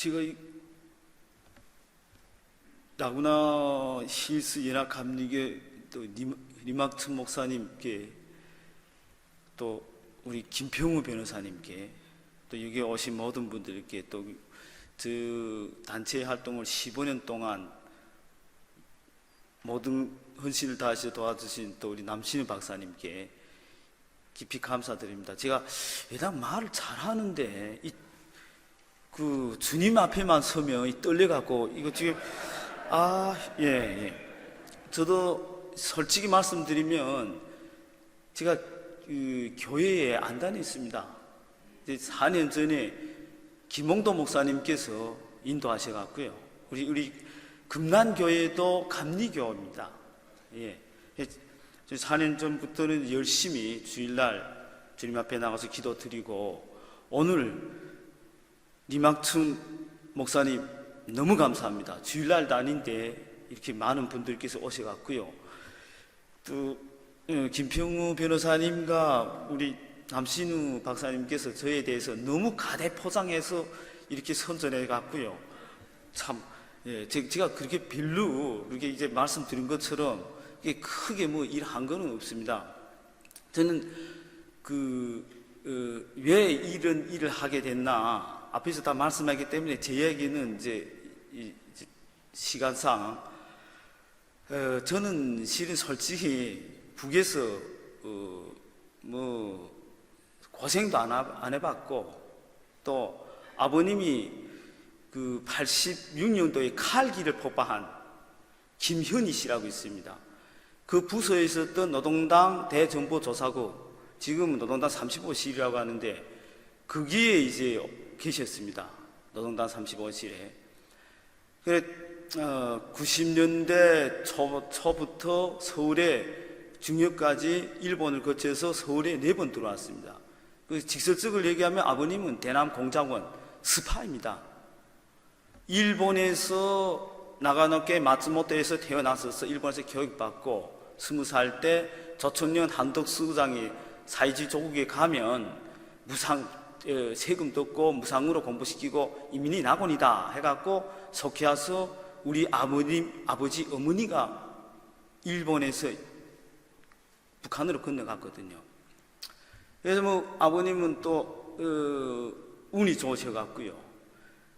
제가 라구나 힐스 연합감리교 또 리막트 목사님께 또 우리 김평우 변호사님께 또 여기 오신 모든 분들께 또 저 단체 활동을 15년 동안 모든 헌신을 다하셔 도와주신 또 우리 남신우 박사님께 깊이 감사드립니다. 제가 예당 말을 잘하는데 그 주님 앞에만 서면 떨려갖고 이거 지금 저도 솔직히 말씀드리면 제가 그 교회에 안 다녔습니다. 4년 전에 김홍도 목사님께서 인도하셔갖고요. 우리 금난교회도 감리교입니다. 4년 전부터는 열심히 주일날 주님 앞에 나가서 기도 드리고, 오늘 리막춘 목사님 너무 감사합니다. 주일날도 아닌데 이렇게 많은 분들께서 오셔갖고요. 또 김평우 변호사님과 우리 남신우 박사님께서 저에 대해서 너무 가대 포장해서 이렇게 선전해 갖고요. 참, 제가 그렇게 별로 그렇게 이제 말씀드린 것처럼 크게 뭐 일한 거는 없습니다. 저는 왜 이런 일을 하게 됐나 앞에서 다 말씀하기 때문에 제 이야기는 이제 시간상 저는 실은 솔직히 북에서 뭐 고생도 안 해봤고, 또 아버님이 그 86년도에 칼기를 폭파한 김현희 씨라고 있습니다. 그 부서에 있었던 노동당 대정보조사국, 지금은 노동당 35실이라고 하는데 거기에 이제 계셨습니다. 노동당 35실에. 그래 90년대 초부터 서울에 중역까지 일본을 거쳐서 서울에 4번 들어왔습니다. 그 직설적으로 얘기하면 아버님은 대남 공작원 스파입니다. 일본에서 나가노케 마츠모토에서 태어나서 일본에서 교육받고 20살 때 조천년 한덕수장이 사이지 조국에 가면 세금 뜯고 무상으로 공부시키고 이민이 낙원이다 해갖고 속해 와서 우리 아버지 어머니가 일본에서 북한으로 건너갔거든요. 그래서 뭐 아버님은 또 운이 좋으셔갖고요.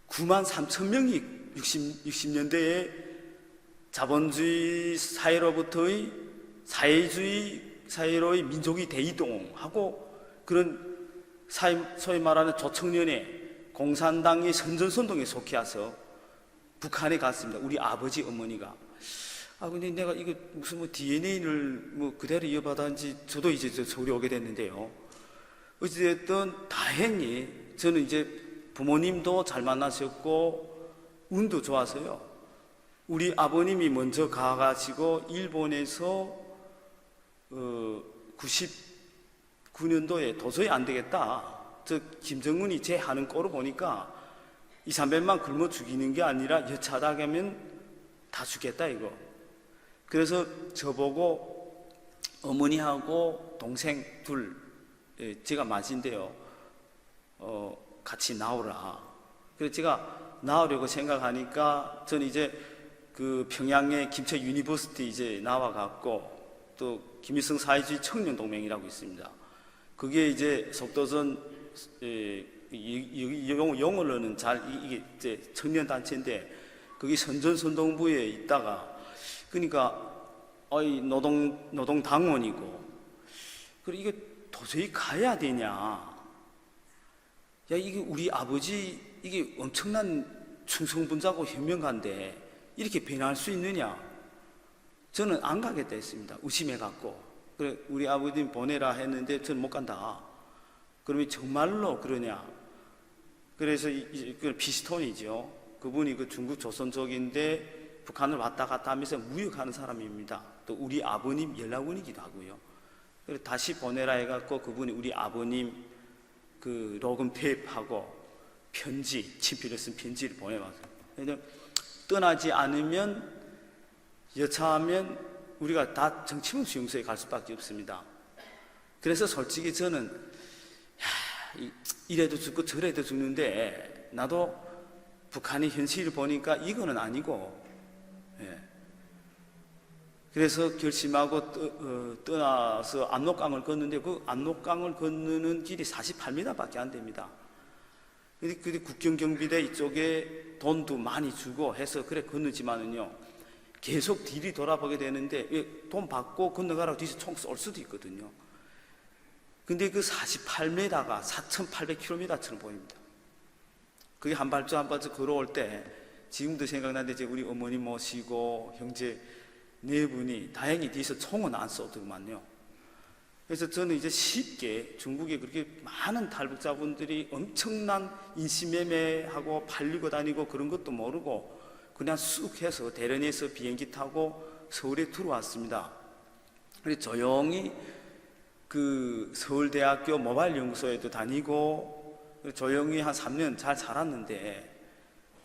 93,000명이 60년대에 자본주의 사회로부터의 사회주의 사회로의 민족이 대이동하고 그런 소위 말하는 조청년의 공산당의 선전선동에 속해 와서 북한에 갔습니다. 우리 아버지 어머니가. 근데 내가 이거 무슨 뭐 DNA를 뭐 그대로 이어받았는지 저도 이제 서울에 오게 됐는데요. 어찌됐든 다행히 저는 이제 부모님도 잘 만나셨고 운도 좋아서요. 우리 아버님이 먼저 가가지고 일본에서 99년도에 도저히 안 되겠다. 저 김정은이 제 하는 꼴을 보니까 200~300만 굶어 죽이는 게 아니라 여차하다 가면 다 죽겠다 이거. 그래서 저보고 어머니하고 동생 둘, 제가 맞인데요, 같이 나오라. 그래서 제가 나오려고 생각하니까 저는 이제 그 평양의 김천 유니버시티 이제 나와갖고 또 김일성 사회주의 청년동맹이라고 있습니다. 그게 이제 속도전 용어로는 이게 이제 청년단체인데 거기 선전선동부에 있다가 그러니까 노동당원이고 그리고 이게 도저히 가야 되냐. 야, 이게 우리 아버지 이게 엄청난 충성분자고 현명한데 이렇게 변할 수 있느냐. 저는 안 가겠다 했습니다. 의심해갖고. 그래, 우리 아버님 보내라 했는데 저는 못 간다. 그러면 정말로 그러냐. 그래서 그 피스톤이죠. 그분이 그 중국 조선족인데 북한을 왔다 갔다 하면서 무역하는 사람입니다. 또 우리 아버님 연락원이기도 하고요. 그래서 다시 보내라 해갖고 그분이 우리 아버님 그 녹음 테이프하고 편지, 친필을 쓴 편지를 보내왔어요. 그래서 떠나지 않으면 여차하면 우리가 다 정치문 수용소에 갈 수밖에 없습니다. 그래서 솔직히 저는 이래도 죽고 저래도 죽는데 나도 북한의 현실을 보니까 이거는 아니고, 예. 그래서 결심하고 떠나서 압록강을 걷는데 그 압록강을 건너는 길이 48m밖에 안 됩니다. 근데 국경경비대 이쪽에 돈도 많이 주고 해서 그래 건너지만은요, 계속 뒤를 돌아보게 되는데 돈 받고 건너가라고 뒤에서 총 쏠 수도 있거든요. 근데 그 48m가 4,800km처럼 보입니다. 그게 한 발짝 한 발짝 걸어올 때 지금도 생각나는데, 이제 우리 어머니 모시고 형제 네 분이 다행히 뒤에서 총은 안 쏘더만요. 그래서 저는 이제 쉽게 중국에 그렇게 많은 탈북자분들이 엄청난 인신매매하고 팔리고 다니고 그런 것도 모르고 그냥 쑥 해서 대련에서 비행기 타고 서울에 들어왔습니다. 그래서 조용히 그 서울대학교 모바일 연구소에도 다니고 조용히 한 3년 잘 살았는데,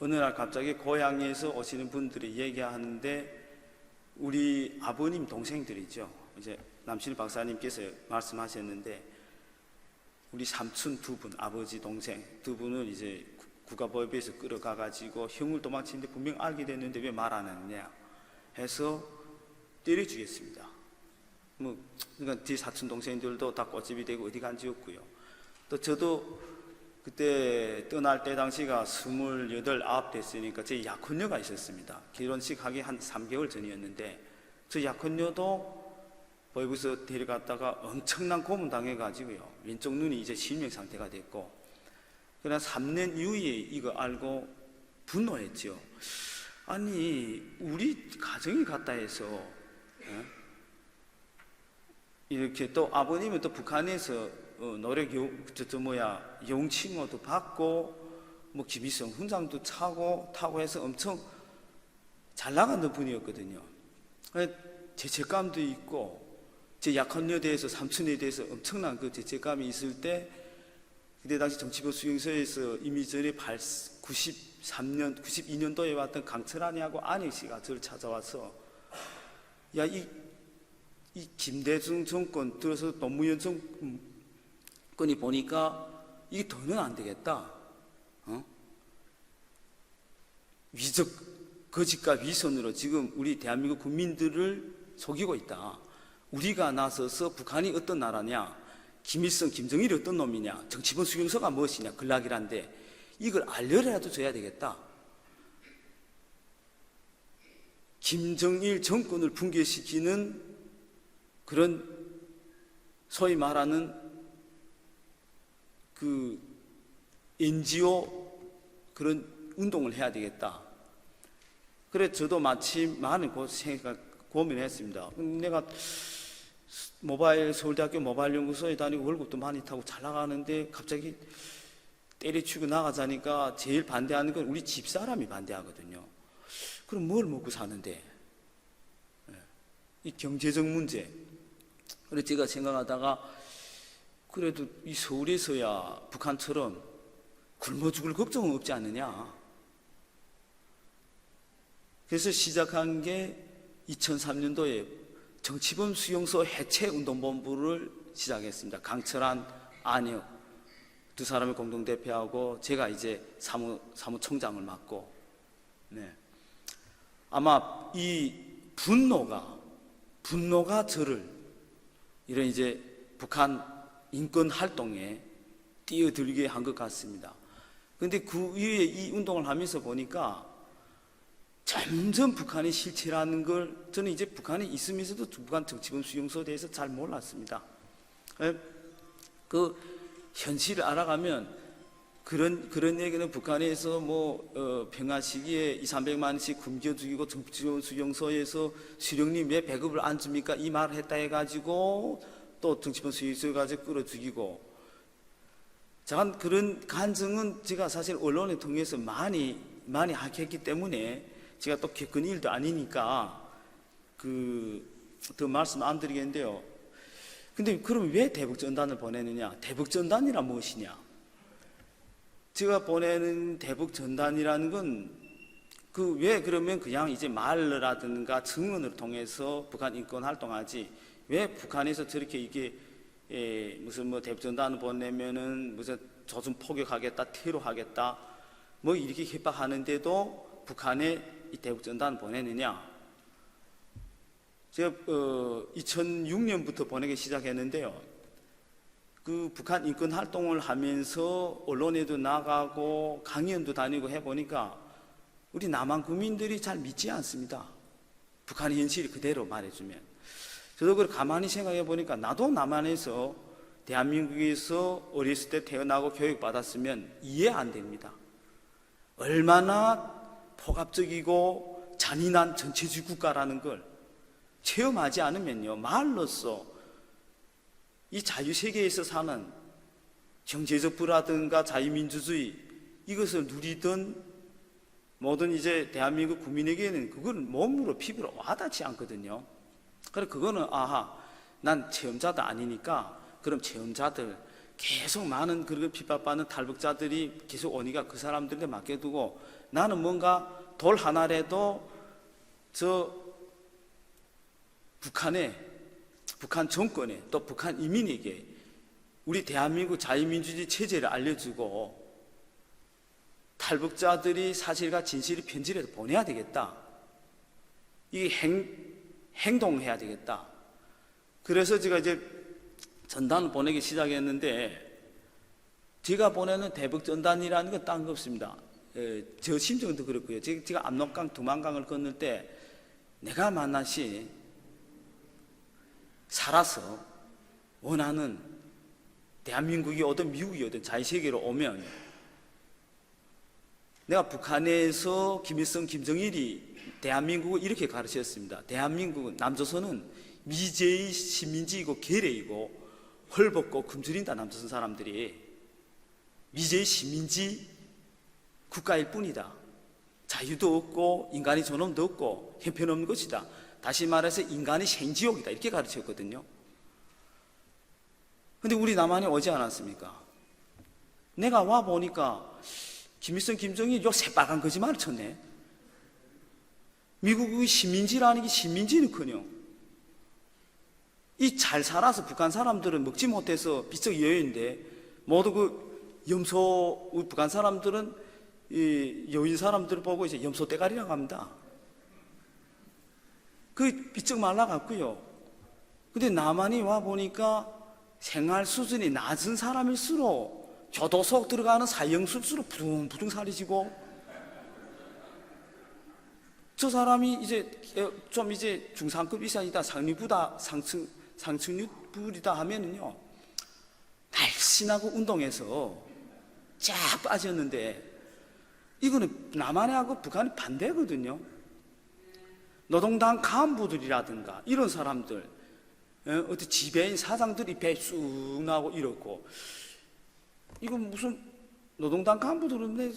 어느 날 갑자기 고향에서 오시는 분들이 얘기하는데, 우리 아버님 동생들이죠. 이제 남실 박사님께서 말씀하셨는데, 우리 삼촌 두 분, 아버지 동생 두 분을 이제 국가법에서 끌어가가지고 형을 도망치는데 분명 알게 됐는데 왜 말 안 했냐 해서 때려주겠습니다. 그러니까 뒤 사촌 동생들도 다 꼬집이 되고 어디 간지였고요. 또 저도 그때 떠날 때 당시가 28, 9 됐으니까 제 약혼녀가 있었습니다. 결혼식 하기 한 3개월 전이었는데, 저 약혼녀도 보육에서 데려갔다가 엄청난 고문 당해가지고요, 왼쪽 눈이 이제 실명 상태가 됐고, 그러나 3년 이후에 이거 알고 분노했죠. 아니 우리 가정이 같다 해서 이렇게, 또 아버님은 또 북한에서 노력 영칭호도 받고 뭐 김일성 훈장도 타고 해서 엄청 잘 나가는 분이었거든요. 죄책감도 있고, 제 약혼녀에 대해서, 삼촌에 대해서 엄청난 그 죄책감이 있을 때, 그때 당시 정치부 수용소에서 이미 전에 93년, 92년도에 왔던 강철환이하고 안익 씨가 저를 찾아와서, 야, 이 김대중 정권 들어서 노무현 정권이 보니까 이게 더는 안 되겠다. 거짓과 위선으로 지금 우리 대한민국 국민들을 속이고 있다. 우리가 나서서 북한이 어떤 나라냐, 김일성, 김정일이 어떤 놈이냐, 정치본 수용소가 무엇이냐, 근락이란데 이걸 알려라도 줘야 되겠다. 김정일 정권을 붕괴시키는 그런 소위 말하는 그 NGO 그런 운동을 해야 되겠다. 그래 저도 마침 많은 고민을 했습니다. 내가 서울대학교 모바일 연구소에 다니고 월급도 많이 타고 잘 나가는데 갑자기 때려치고 나가자니까 제일 반대하는 건 우리 집사람이 반대하거든요. 그럼 뭘 먹고 사는데? 이 경제적 문제. 그래서 제가 생각하다가, 그래도 이 서울에서야 북한처럼 굶어 죽을 걱정은 없지 않느냐. 그래서 시작한 게 2003년도에 정치범 수용소 해체 운동본부를 시작했습니다. 강철한, 안혁 두 사람을 공동대표하고 제가 이제 사무총장을 맡고, 네. 아마 이 분노가 저를 이런 이제 북한 인권 활동에 뛰어들게 한 것 같습니다. 그런데 그 이후에 이 운동을 하면서 보니까 점점 북한의 실체라는 걸, 저는 이제 북한에 있으면서도 북한 정치범 수용소에 대해서 잘 몰랐습니다. 그 현실을 알아가면 그런 얘기는 북한에서 평화 시기에 200~300만원씩 굶겨 죽이고 정치범 수용소에서 수령님 왜 배급을 안 줍니까? 이 말을 했다 해가지고 또 정치범 수용소에 가지고 끌어 죽이고, 자, 그런 간증은 제가 사실 언론을 통해서 많이 했기 때문에 제가 또 겪은 일도 아니니까 더 말씀 안 드리겠는데요. 근데 그럼 왜 대북전단을 보내느냐? 대북전단이란 무엇이냐? 제가 보내는 대북전단이라는 건 왜 그러면 그냥 이제 말라든가 증언을 통해서 북한 인권 활동하지, 왜 북한에서 저렇게 이게 무슨 대북전단을 보내면은 무슨 조선 포격하겠다, 테러하겠다, 뭐 이렇게 협박하는데도 북한에 이 대북전단 보내느냐? 제가 2006년부터 보내기 시작했는데요. 그 북한 인권 활동을 하면서 언론에도 나가고 강연도 다니고 해보니까 우리 남한 국민들이 잘 믿지 않습니다. 북한의 현실이 그대로 말해주면. 저도 그걸 가만히 생각해 보니까 나도 남한에서 대한민국에서 어렸을 때 태어나고 교육받았으면 이해 안 됩니다. 얼마나 폭압적이고 잔인한 전체주의 국가라는 걸 체험하지 않으면요, 말로써 이 자유세계에서 사는 경제적 부라든가 자유민주주의 이것을 누리던 모든 이제 대한민국 국민에게는 그건 몸으로 피부로 와닿지 않거든요. 그래서 그거는 난 체험자도 아니니까 그럼 체험자들 계속 많은 그런 핍박받는 탈북자들이 계속 오니까 그 사람들한테 맡겨두고 나는 뭔가 돌 하나라도 저 북한 정권에 또 북한 이민에게 우리 대한민국 자유민주주의 체제를 알려주고 탈북자들이 사실과 진실의 편지를 보내야 되겠다. 이 행동해야 되겠다. 그래서 제가 이제 전단을 보내기 시작했는데 제가 보내는 대북전단이라는 건 딴 거 없습니다. 저 심정도 그렇고요. 제가 압록강 두만강을 건널 때 내가 만나시 살아서 원하는 대한민국이 오든 미국이 오든 자유세계로 오면 내가 북한에서 김일성, 김정일이 대한민국을 이렇게 가르쳤습니다. 대한민국은, 남조선은 미제의 식민지이고 괴뢰이고 헐벗고 굶주린다. 남조선 사람들이 미제의 식민지 국가일 뿐이다. 자유도 없고 인간의 존엄도 없고 형편없는 것이다. 다시 말해서 인간의 생지옥이다. 이렇게 가르쳤거든요. 근데 우리 남한에 오지 않았습니까? 내가 와 보니까 김일성, 김정일 요 새빨간 거짓말을 쳤네. 미국의 식민지라는 게 식민지는커녕 이 잘 살아서 북한 사람들은 먹지 못해서 비쩍 여인데 모두 그 염소, 북한 사람들은 이 여인 사람들을 보고 이제 염소 대가리라고 합니다. 그 비쩍 말라갔고요. 근데 남한이 와 보니까 생활 수준이 낮은 사람일수록 교도소 들어가는 사형수수로 부둥부둥 살이 지고 저 사람이 이제 좀 이제 중상급 이상이다, 상류부다, 상층류부이다 하면은요 날씬하고 운동해서 쫙 빠졌는데 이거는 남한하고 북한이 반대거든요. 노동당 간부들이라든가 이런 사람들, 어떤 지배인 사장들이 배 쑥 나오고 이렇고, 이건 무슨 노동당 간부들은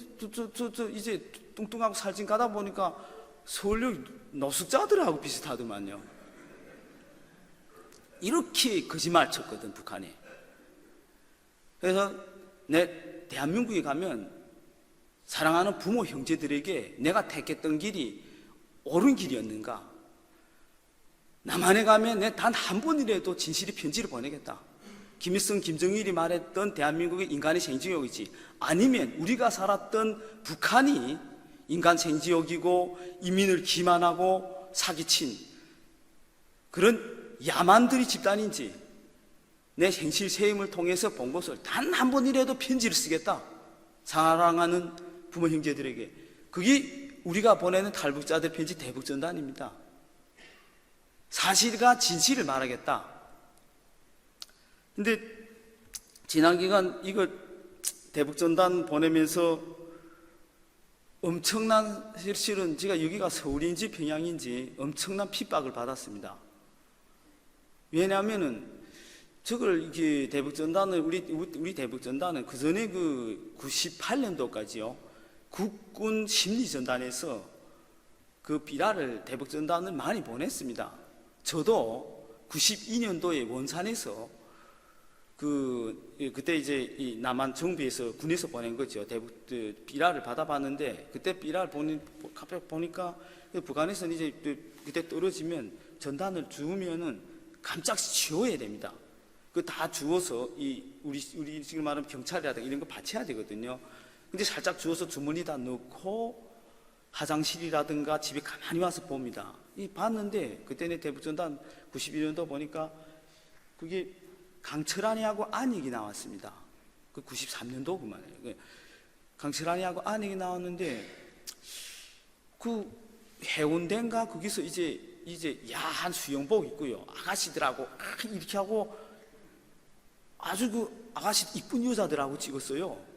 이제 뚱뚱하고 살찐 가다 보니까 서울역 노숙자들하고 비슷하더만요. 이렇게 거짓말 쳤거든, 북한이. 그래서 내 대한민국에 가면 사랑하는 부모 형제들에게 내가 택했던 길이 옳은 길이었는가? 남한에 가면 내 단 한 번이라도 진실의 편지를 보내겠다. 김일성, 김정일이 말했던 대한민국의 인간의 생지옥이지, 아니면 우리가 살았던 북한이 인간 생지옥이고 이민을 기만하고 사기친 그런 야만들이 집단인지 내 행실 세임을 통해서 본 것을 단 한 번이라도 편지를 쓰겠다. 사랑하는 부모 형제들에게. 그게 우리가 보내는 탈북자들 편지 대북전단입니다. 사실과 진실을 말하겠다. 근데 지난 기간 이거 대북전단 보내면서 엄청난, 실은 제가 여기가 서울인지 평양인지 엄청난 핍박을 받았습니다. 왜냐하면은 저걸 이렇게 대북전단을 우리 대북전단은 그 전에 그 98년도까지요 국군 심리전단에서 그 비라를 대북전단을 많이 보냈습니다. 저도 92년도에 원산에서 그때 이제 이 남한 정부에서 군에서 보낸 거죠. 대북 비라를 받아봤는데 그때 비라를 보니까 북한에서는 이제 그때 떨어지면 전단을 주우면은 깜짝 지워야 됩니다. 그 다 주워서 우리 지금 말하면 경찰이라든가 이런 거 바쳐야 되거든요. 근데 살짝 주워서 주머니에다 넣고 화장실이라든가 집에 가만히 와서 봅니다. 봤는데 그때는 대북전단 91년도 보니까 그게 강철환이하고 안익이 나왔습니다. 그 93년도 그만해요. 강철환이하고 안익이 나왔는데 그 해운대인가 거기서 이제 야한 수영복 입고요. 아가씨들하고 이렇게 하고 아주 그 아가씨 이쁜 여자들하고 찍었어요.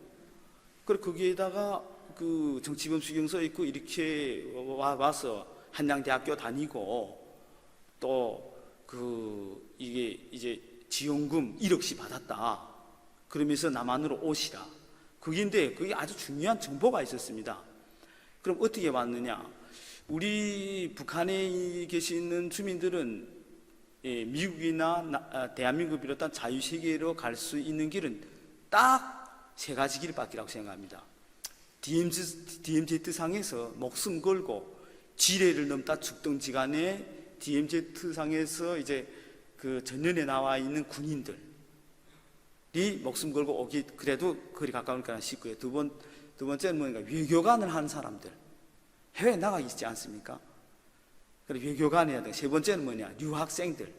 그래 거기에다가 그 정치범 수경서 있고 이렇게 와서 한양대학교 다니고 또 그 이게 이제 지원금 1억씩 받았다. 그러면서 남한으로 오시라. 그게인데 그게 아주 중요한 정보가 있었습니다. 그럼 어떻게 왔느냐? 우리 북한에 계시는 주민들은 미국이나 대한민국을 비롯한 자유세계로 갈 수 있는 길은 딱 세 가지 길밖이라고 생각합니다. DMZ상에서 목숨 걸고 지뢰를 넘다 죽던지간에 DMZ상에서 이제 그 전면에 나와 있는 군인들이 목숨 걸고 오기 그래도 거리 가까우니까 싶고요. 두 번째는 뭐니까 외교관을 하는 사람들 해외에 나가 있지 않습니까? 그래 외교관이야 돼. 세 번째는 뭐냐 유학생들.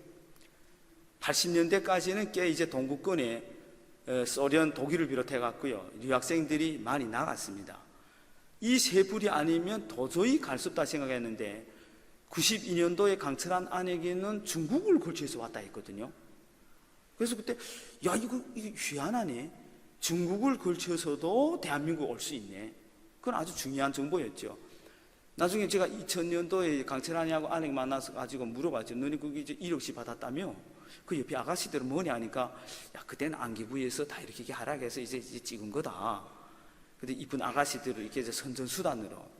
80년대까지는 꽤 이제 동구권에 소련, 독일을 비롯해 갖고요 유학생들이 많이 나갔습니다. 이 세 불이 아니면 도저히 갈 수 없다 생각했는데 92년도에 강철환 안에게는 중국을 걸쳐서 왔다 했거든요. 그래서 그때 야 이게 희한하네. 중국을 걸쳐서도 대한민국 올 수 있네. 그건 아주 중요한 정보였죠. 나중에 제가 2000년도에 강철환이하고 안익 만나서 가지고 물어봤죠. 너네 거기 이제 1억씩 받았다며? 그 옆에 아가씨들은 뭐냐 하니까 야 그때는 안기부에서 다 이렇게 하락해서 이제 찍은 거다. 근데 이쁜 아가씨들을 이렇게 이제 선전수단으로.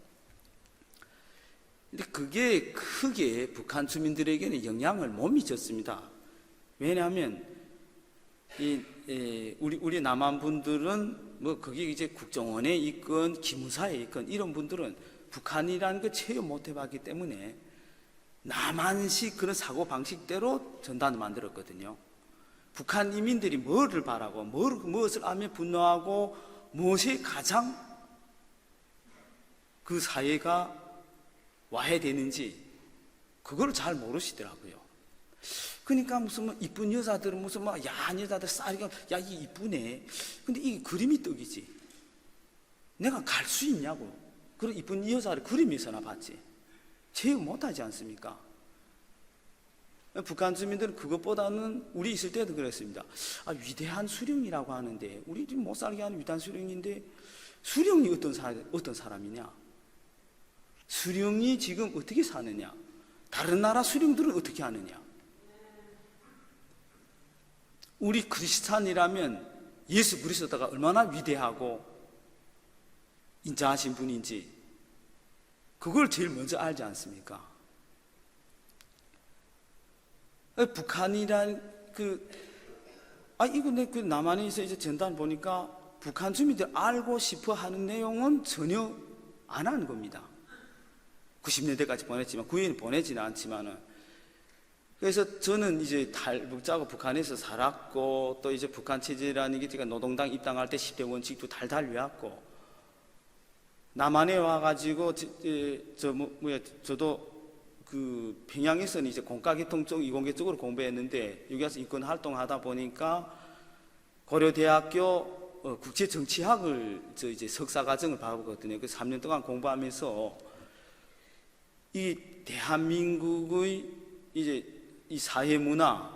근데 그게 크게 북한 주민들에게는 영향을 못 미쳤습니다. 왜냐하면 우리 남한 분들은 뭐 거기 이제 국정원에 있건 기무사에 있건 이런 분들은 북한이라는 걸 체험 못 해봤기 때문에 남한식 그런 사고 방식대로 전단을 만들었거든요. 북한 이민들이 뭐를 바라고 무엇을 하며 분노하고 무엇이 가장 그 사회가 와해되는지 그걸 잘 모르시더라고요. 그러니까 무슨 뭐 이쁜 여자들은 무슨 막 야한 여자들 쌀이가 야 이 이쁘네. 근데 이 그림이 떡이지. 내가 갈 수 있냐고. 그런 이쁜 여자를 그림에서나 봤지. 체험 못하지 않습니까? 북한 주민들은 그것보다는 우리 있을 때도 그랬습니다. 위대한 수령이라고 하는데 우리 못 살게 하는 위대한 수령인데 수령이 어떤 사람이냐? 수령이 지금 어떻게 사느냐? 다른 나라 수령들은 어떻게 하느냐? 우리 크리스찬이라면 예수 그리스도가 얼마나 위대하고 인자하신 분인지 그걸 제일 먼저 알지 않습니까? 북한이란 이거 내 그 남한에서 이제 전단 보니까 북한 주민들 알고 싶어 하는 내용은 전혀 안 하는 겁니다. 90년대까지 보냈지만 9년이 보내지는 않지만은 그래서 저는 이제 탈북자고 북한에서 살았고 또 이제 북한 체제라는 게 제가 노동당 입당할 때 10대 원칙도 달달 외웠고 남한에 와가지고 저도 그 평양에서는 이제 공과계통 쪽 이공계 쪽으로 공부했는데 여기 와서 인권 활동하다 보니까 고려대학교 국제정치학을 이제 석사과정을 받았거든요. 그 3년 동안 공부하면서 이 대한민국의 이제 이 사회 문화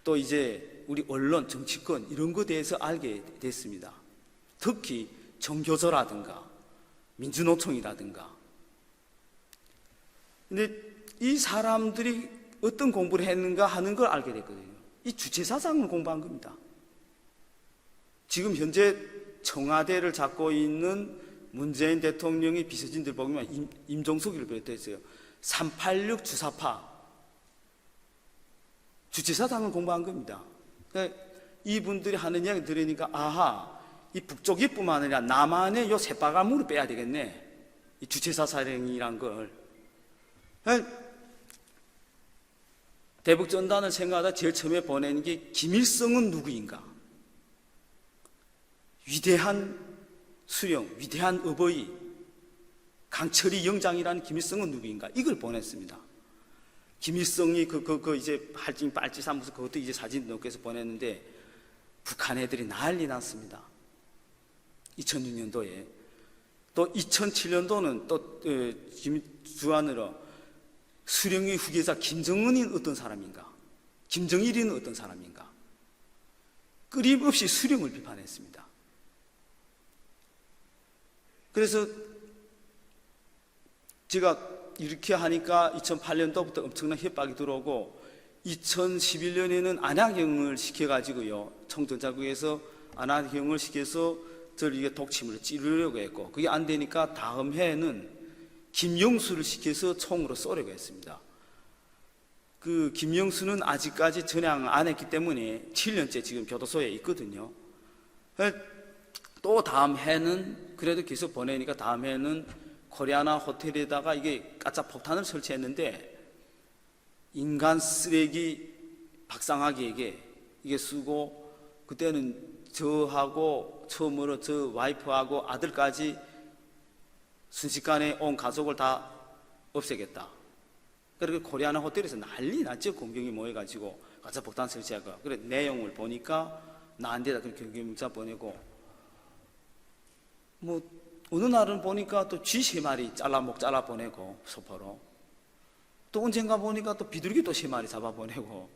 또 이제 우리 언론 정치권 이런 것에 대해서 알게 됐습니다. 특히 정교조라든가 민주노총이라든가. 근데 이 사람들이 어떤 공부를 했는가 하는 걸 알게 됐거든요. 이 주체사상을 공부한 겁니다. 지금 현재 청와대를 잡고 있는 문재인 대통령의 비서진들 보면 임종석이를 비롯해서요 386 주사파 주체사상을 공부한 겁니다. 그러니까 이분들이 하는 이야기 들으니까 아하 이 북쪽이뿐만 아니라 남한의 요 새빨간물을 빼야 되겠네. 이 주체사상이란 걸. 대북전단을 생각하다 제일 처음에 보낸 게 김일성은 누구인가? 위대한 수령, 위대한 어버이 강철이 영장이라는 김일성은 누구인가? 이걸 보냈습니다. 김일성이 이제 할증 빨지 삼아서 그것도 이제 사진 넣고서 보냈는데 북한 애들이 난리 났습니다. 2006년도에. 또 2007년도는 또 주안으로 수령의 후계자 김정은이 어떤 사람인가? 김정일이는 어떤 사람인가? 끊임없이 수령을 비판했습니다. 그래서 제가 이렇게 하니까 2008년도부터 엄청난 협박이 들어오고 2011년에는 안양형을 시켜가지고요, 청전자국에서 안양형을 시켜서 저를 이게 독침으로 찌르려고 했고, 그게 안 되니까 다음 해에는 김영수를 시켜서 총으로 쏘려고 했습니다. 그 김영수는 아직까지 전향 안 했기 때문에 7년째 지금 교도소에 있거든요. 또 다음 해는 그래도 계속 보내니까 다음 해는 코리아나 호텔에다가 이게 가짜 폭탄을 설치했는데 인간 쓰레기 박상학에게 이게 쓰고, 그때는 저하고 처음으로 저 와이프하고 아들까지 순식간에 온 가족을 다 없애겠다. 그리고 코리아나 호텔에서 난리 났죠. 공경이 모여가지고 가짜 폭탄 설치하고. 그래 내용을 보니까 나한테다 그렇게 경계 문자 보내고, 뭐 어느 날은 보니까 또 쥐 3마리 목 잘라 보내고 소포로, 또 언젠가 보니까 또 비둘기 또 3마리 잡아 보내고.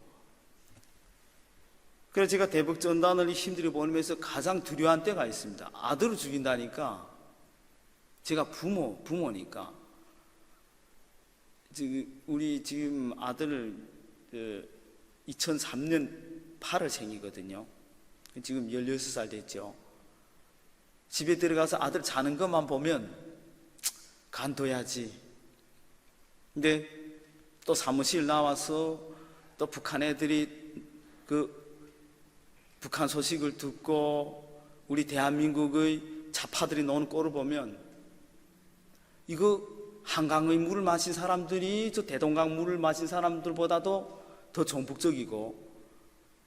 그래서 제가 대북전단을 힘들게 보내면서 가장 두려운 때가 있습니다. 아들을 죽인다니까. 제가 부모니까. 우리 지금 아들 2003년 8월 생이거든요. 지금 16살 됐죠. 집에 들어가서 아들 자는 것만 보면 간둬야지. 근데 또 사무실 나와서 또 북한 애들이 북한 소식을 듣고 우리 대한민국의 자파들이 노는 꼴을 보면, 이거 한강의 물을 마신 사람들이 저 대동강 물을 마신 사람들보다도 더 종북적이고,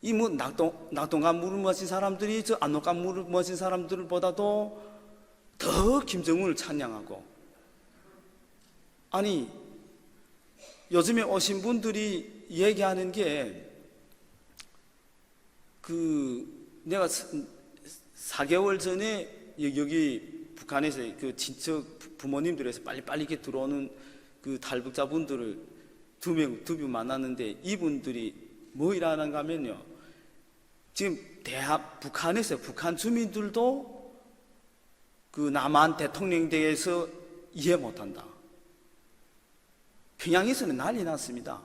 이 뭐 낙동강 물을 마신 사람들이 저 압록강 물을 마신 사람들보다도 더 김정은을 찬양하고. 아니 요즘에 오신 분들이 얘기하는 게 내가 4개월 전에 여기 북한에서 그 친척 부모님들에서 빨리빨리 이렇게 들어오는 그 탈북자분들을 두 분 만났는데, 이분들이 뭐 일하는가 하면요, 지금 북한에서 북한 주민들도 그 남한 대통령에 대해서 이해 못한다. 평양에서는 난리 났습니다.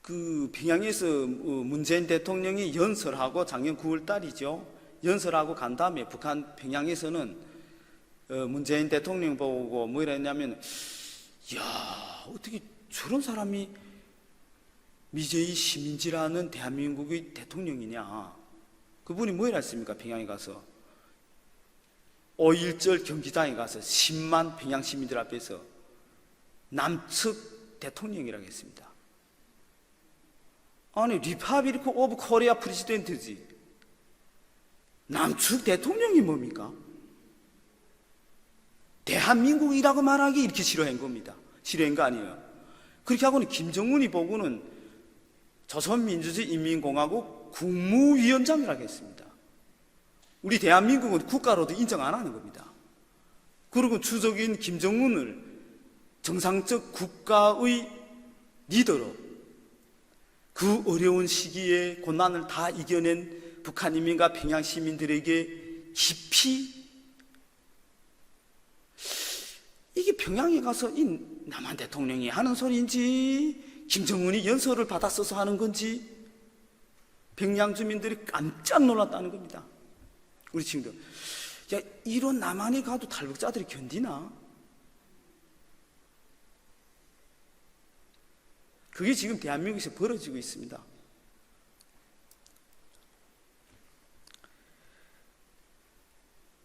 그 평양에서 문재인 대통령이 연설하고 작년 9월 달이죠. 연설하고 간 다음에 북한 평양에서는 문재인 대통령 보고 뭐라 했냐면, 이야 어떻게 저런 사람이 미제의 시민지라는 대한민국의 대통령이냐. 그분이 뭐라 했습니까? 평양에 가서 5.1절 경기장에 가서 10만 평양 시민들 앞에서 남측 대통령이라고 했습니다. 아니 리퍼블릭 오브 코리아 프레지던트지 남측 대통령이 뭡니까? 대한민국이라고 말하기 이렇게 싫어한 겁니다. 싫어한 거 아니에요. 그렇게 하고는 김정은이 보고는 조선민주주의 인민공화국 국무위원장이라고 했습니다. 우리 대한민국은 국가로도 인정 안 하는 겁니다. 그리고 주석인 김정은을 정상적 국가의 리더로 그 어려운 시기에 고난을 다 이겨낸 북한 인민과 평양 시민들에게 깊이, 이게 평양에 가서 이 남한 대통령이 하는 소리인지 김정은이 연설을 받아 써서 하는 건지 평양 주민들이 깜짝 놀랐다는 겁니다. 우리 친구들, 야 이런 남한에 가도 탈북자들이 견디나? 그게 지금 대한민국에서 벌어지고 있습니다.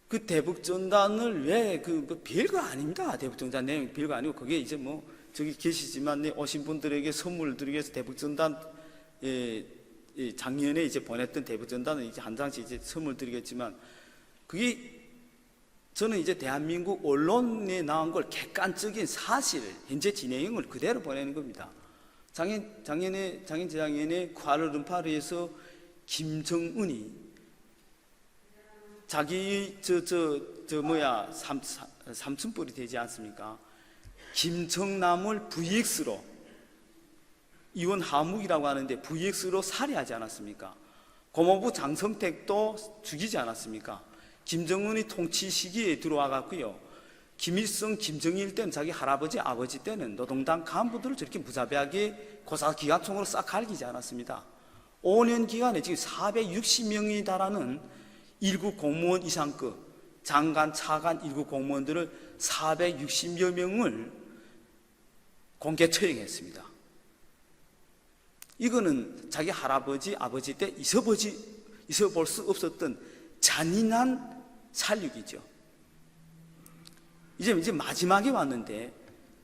그 대북전단을 왜 별거 아닙니다. 대북전단 내용 별거 아니고, 그게 이제 뭐 저기 계시지만 오신 분들에게 선물 드리기 위해서 대북전단 작년에 이제 보냈던 대북전단은 이제 한 장씩 이제 선물 드리겠지만, 그게 저는 이제 대한민국 언론에 나온 걸 객관적인 사실, 현재 진행을 그대로 보내는 겁니다. 작년 재작년에 쿠알라룸푸르에서 김정은이 자기 삼촌뻘이 되지 않습니까? 김정남을 VX로, 이원 하묵이라고 하는데 VX로 살해하지 않았습니까? 고모부 장성택도 죽이지 않았습니까? 김정은이 통치 시기에 들어와 갔고요. 김일성, 김정일 때는 자기 할아버지, 아버지 때는 노동당 간부들을 저렇게 무자비하게 고사기관총으로 싹 갈기지 않았습니다. 5년 기간에 지금 460명이 달하는 1급 공무원 이상급 장관, 차관 1급 공무원들을 460여 명을 공개 처형했습니다. 이거는 자기 할아버지, 아버지 때 있어볼 수 없었던 잔인한 살육이죠. 이제 마지막에 왔는데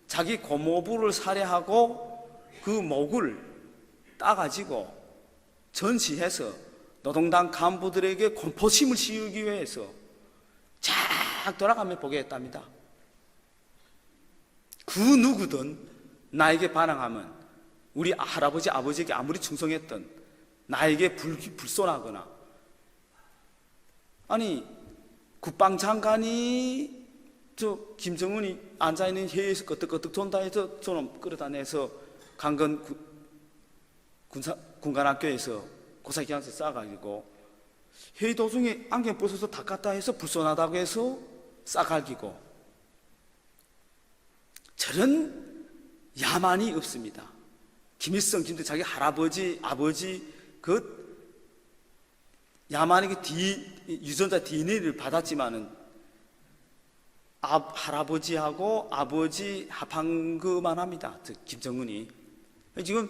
자기 고모부를 살해하고 그 목을 따가지고 전시해서 노동당 간부들에게 공포심을 씌우기 위해서 쫙 돌아가며 보겠답니다. 그 누구든 나에게 반항하면 우리 할아버지, 아버지에게 아무리 충성했던 나에게 불손하거나, 아니 국방장관이 김정은이 앉아있는 회의에서 끄떡끄떡 돈다 해서 저놈 끌어다내서 강건 군관학교에서 고사기관에서 싸가지고 회의 도중에 안경 벗어서 닦았다 해서 불손하다고 해서 싸갈기고, 저런 야만이 없습니다. 김일성, 김대 자기 할아버지, 아버지 그 야만에게 유전자 DNA를 받았지만은 할아버지하고 아버지 합한 것만 합니다. 김정은이. 지금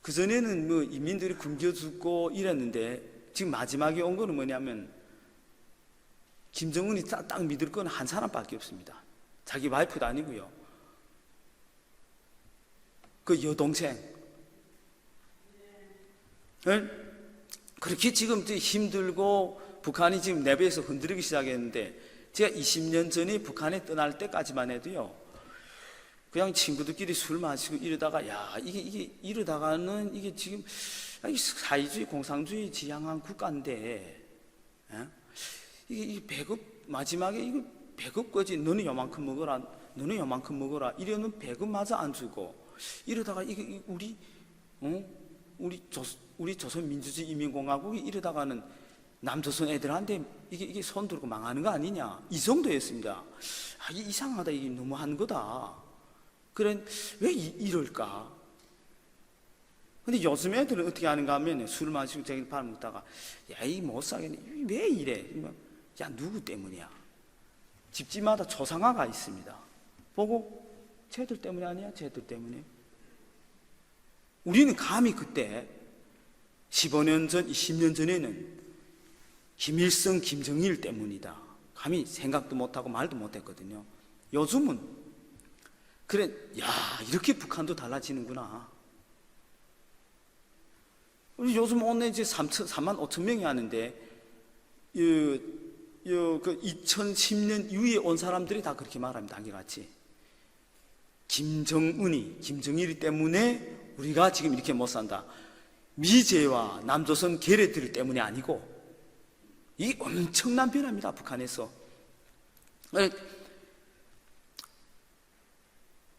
그전에는 뭐 인민들이 굶겨 죽고 이랬는데 지금 마지막에 온 거는 뭐냐면 김정은이 딱 믿을 건 한 사람밖에 없습니다. 자기 와이프도 아니고요. 그 여동생. 그렇게 지금 힘들고 북한이 지금 내부에서 흔들리기 시작했는데, 제가 20년 전에 북한에 떠날 때까지만 해도요, 그냥 친구들끼리 술 마시고 이러다가, 이게 이러다가는 이게 지금 사회주의, 공산주의 지향한 국가인데, 이게 배급, 마지막에 이거 배급까지 너는 요만큼 먹어라, 너는 요만큼 먹어라, 이러면 배급마저 안 주고, 이러다가 이게 우리 조선민주주의 인민공화국이 이러다가는 남조선 애들한테 이게 손 들고 망하는 거 아니냐, 이 정도였습니다. 이상하다, 이게 너무한 거다. 그래, 왜 이럴까? 근데 요즘 애들은 어떻게 하는가 하면 술 마시고 자기 밥 먹다가, 이 못 사겠네, 왜 이래? 누구 때문이야? 집집마다 조상아가 있습니다. 보고, 쟤들 때문이 아니야? 쟤들 때문에. 우리는 감히 그때 15년 전, 20년 전에는 김일성, 김정일 때문이다, 감히 생각도 못하고 말도 못했거든요. 요즘은 그래, 이렇게 북한도 달라지는구나. 우리 요즘 오늘 이제 3만 5천 명이 하는데, 그 2010년 이후에 온 사람들이 다 그렇게 말합니다. 한결같이. 김정은이, 김정일이 때문에 우리가 지금 이렇게 못 산다. 미제와 남조선 계례들 때문이 아니고, 이게 엄청난 변화입니다, 북한에서.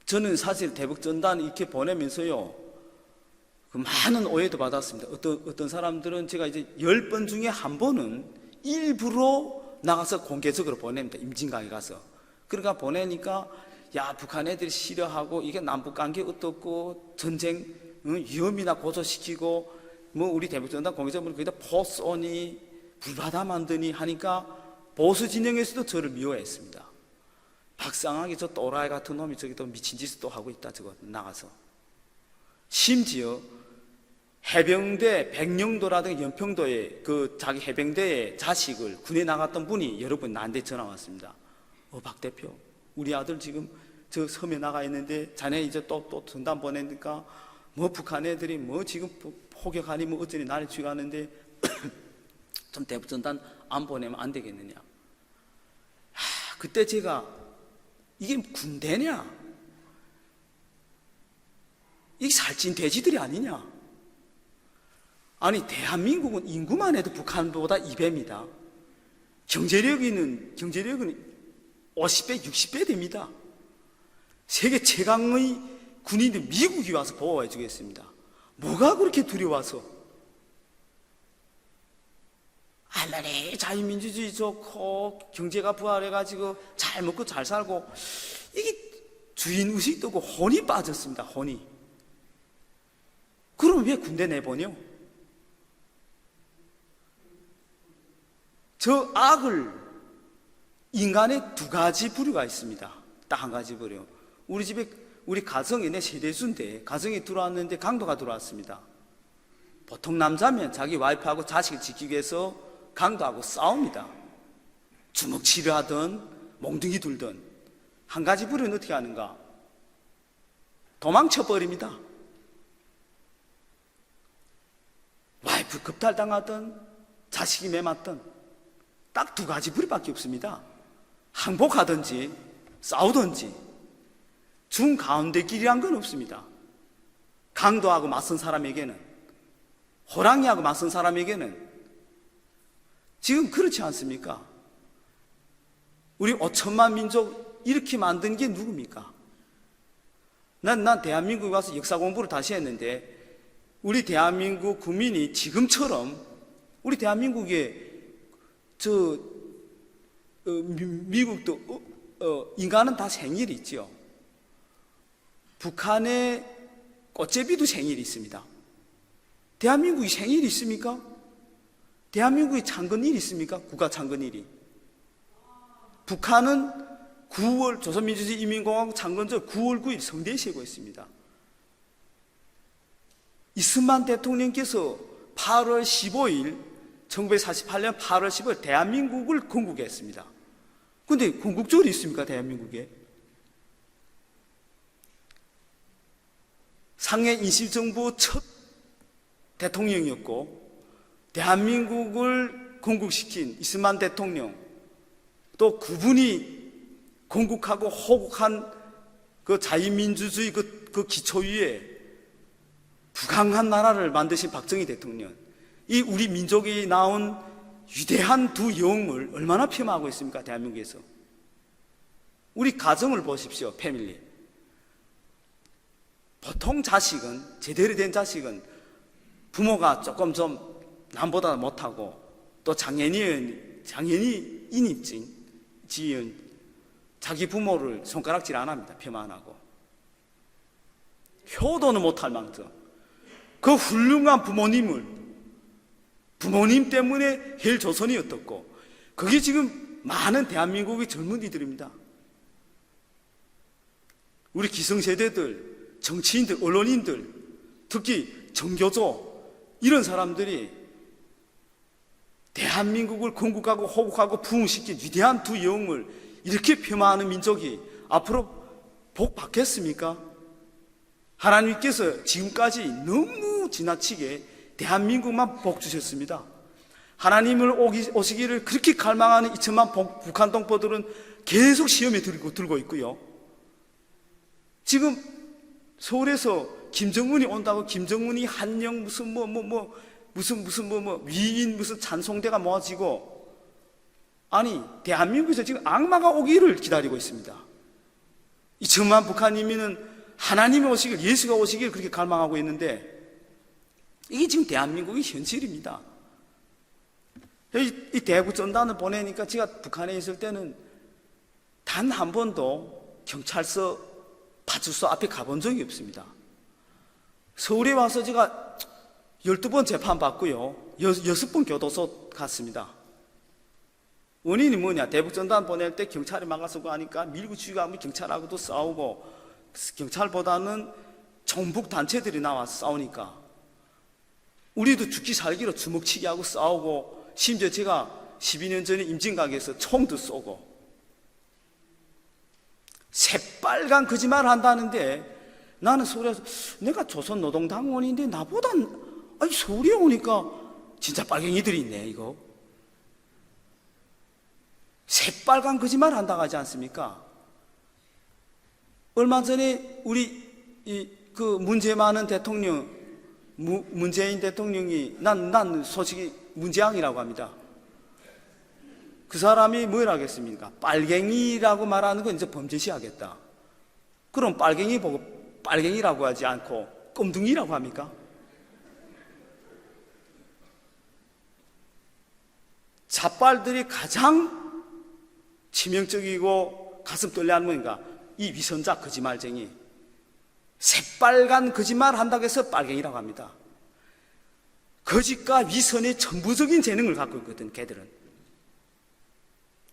저는 사실 대북전단 이렇게 보내면서요, 그 많은 오해도 받았습니다. 어떤 사람들은 제가 이제 10번 중에 한 번은 일부러 나가서 공개적으로 보냅니다. 임진강에 가서. 그러니까 보내니까, 북한 애들이 싫어하고, 이게 남북관계 어떻고, 전쟁 위험이나 고조시키고, 뭐 우리 대북전단 공개적으로 거기다 포스 오니, 불바다 만드니 하니까 보수 진영에서도 저를 미워했습니다. 박상하게 저 또라이 같은 놈이 저기 또 미친 짓을 또 하고 있다, 저거 나가서. 심지어 해병대 백령도라든가 연평도에 그 자기 해병대의 자식을 군에 나갔던 분이 여러분 나한테 전화 왔습니다. 박 대표, 우리 아들 지금 저 섬에 나가 있는데 자네 이제 또 전단 보내니까 뭐 북한 애들이 뭐 지금 포격하니 뭐 어쩌니 나를 죽여가는데 좀 대북전단 안 보내면 안 되겠느냐. 그때 제가 이게 군대냐? 이게 살찐 돼지들이 아니냐? 아니, 대한민국은 인구만 해도 북한보다 2배입니다. 경제력은 50배, 60배 됩니다. 세계 최강의 군인들 미국이 와서 보호해 주겠습니다. 뭐가 그렇게 두려워서? 할머니 자유민주주의 좋고 경제가 부활해가지고 잘 먹고 잘 살고, 이게 주인의식도 없고 혼이 빠졌습니다. 혼이. 그럼 왜 군대 내보내요? 저 악을, 인간의 두 가지 부류가 있습니다. 딱 한 가지 부류. 우리 집에, 우리 가정에 내 세대수인데 가정에 들어왔는데 강도가 들어왔습니다. 보통 남자면 자기 와이프하고 자식을 지키기 위해서 강도하고 싸웁니다. 주먹치를 하든 몽둥이 들든. 한 가지 부류는 어떻게 하는가? 도망쳐버립니다. 와이프 급탈당하든 자식이 매맞든 딱 두 가지 부류밖에 없습니다. 항복하든지 싸우든지. 중가운데 길이란 건 없습니다. 강도하고 맞선 사람에게는, 호랑이하고 맞선 사람에게는. 지금 그렇지 않습니까? 우리 5천만 민족 이렇게 만든 게 누굽니까? 난 대한민국에 와서 역사 공부를 다시 했는데, 우리 대한민국 국민이 지금처럼, 우리 대한민국에 미국도 인간은 다 생일이 있죠. 북한의 꽃제비도 생일이 있습니다. 대한민국이 생일이 있습니까? 대한민국이 창건일이 있습니까? 국가 창건일이. 북한은 9월, 조선민주주의 인민공화국 창건절 9월 9일 성대에 세고했습니다. 이승만 대통령께서 8월 15일 1948년 8월 15일 대한민국을 건국했습니다. 그런데 건국절이 있습니까? 대한민국에? 상해 인실정부 첫 대통령이었고, 대한민국을 건국시킨 이승만 대통령, 또 그분이 건국하고 호국한 그 자유민주주의 그 기초 위에 부강한 나라를 만드신 박정희 대통령, 이 우리 민족이 낳은 위대한 두 영웅을 얼마나 폄하하고 있습니까? 대한민국에서. 우리 가정을 보십시오. 패밀리. 보통 자식은, 제대로 된 자식은 부모가 조금 좀 남보다 못하고, 또 장애인이 지은 자기 부모를 손가락질 안 합니다. 폄하 안 하고. 효도는 못할 망정 그 훌륭한 부모님 때문에 헬조선이 어떻고, 그게 지금 많은 대한민국의 젊은이들입니다. 우리 기성세대들, 정치인들, 언론인들, 특히 정교조, 이런 사람들이 대한민국을 건국하고 호국하고 부흥시킨 위대한 두 영웅을 이렇게 폄하하는 민족이 앞으로 복 받겠습니까? 하나님께서 지금까지 너무 지나치게 대한민국만 복 주셨습니다. 하나님을 오시기를 그렇게 갈망하는 2천만 북한 동포들은 계속 시험에 들고 있고요. 지금 서울에서 김정은이 온다고 김정은이 한영 무슨 위인 무슨 찬송대가 모아지고, 아니 대한민국에서 지금 악마가 오기를 기다리고 있습니다. 2천만 북한 인민은 하나님이 오시길, 예수가 오시길 그렇게 갈망하고 있는데, 이게 지금 대한민국의 현실입니다. 이 대구 전단을 보내니까 제가 북한에 있을 때는 단 한 번도 경찰서, 파출소 앞에 가본 적이 없습니다. 서울에 와서 제가 12번 재판받고요, 6번 교도소 갔습니다. 원인이 뭐냐? 대북전단 보낼 때 경찰이 막아서고 하니까 밀고 죽이고 경찰하고도 싸우고, 경찰보다는 종북 단체들이 나와서 싸우니까 우리도 죽기 살기로 주먹치기 하고 싸우고, 심지어 제가 12년 전에 임진각에서 총도 쏘고, 새빨간 거짓말을 한다는데, 나는 서울에서 내가 조선노동당원인데 나보단, 아니 서울에 오니까 진짜 빨갱이들이 있네. 이거 새빨간 거짓말 한다고 하지 않습니까? 얼마 전에 우리 그 문제 많은 대통령, 문재인 대통령이 난 솔직히 문재앙이라고 합니다. 그 사람이 뭘 하겠습니까? 빨갱이라고 말하는 건 이제 범죄시하겠다. 그럼 빨갱이 보고 빨갱이라고 하지 않고 껌둥이라고 합니까? 자빨들이 가장 치명적이고 가슴 떨려하는 뭔가 이 위선자 거짓말쟁이, 새빨간 거짓말 한다고 해서 빨갱이라고 합니다. 거짓과 위선의 전부적인 재능을 갖고 있거든, 걔들은.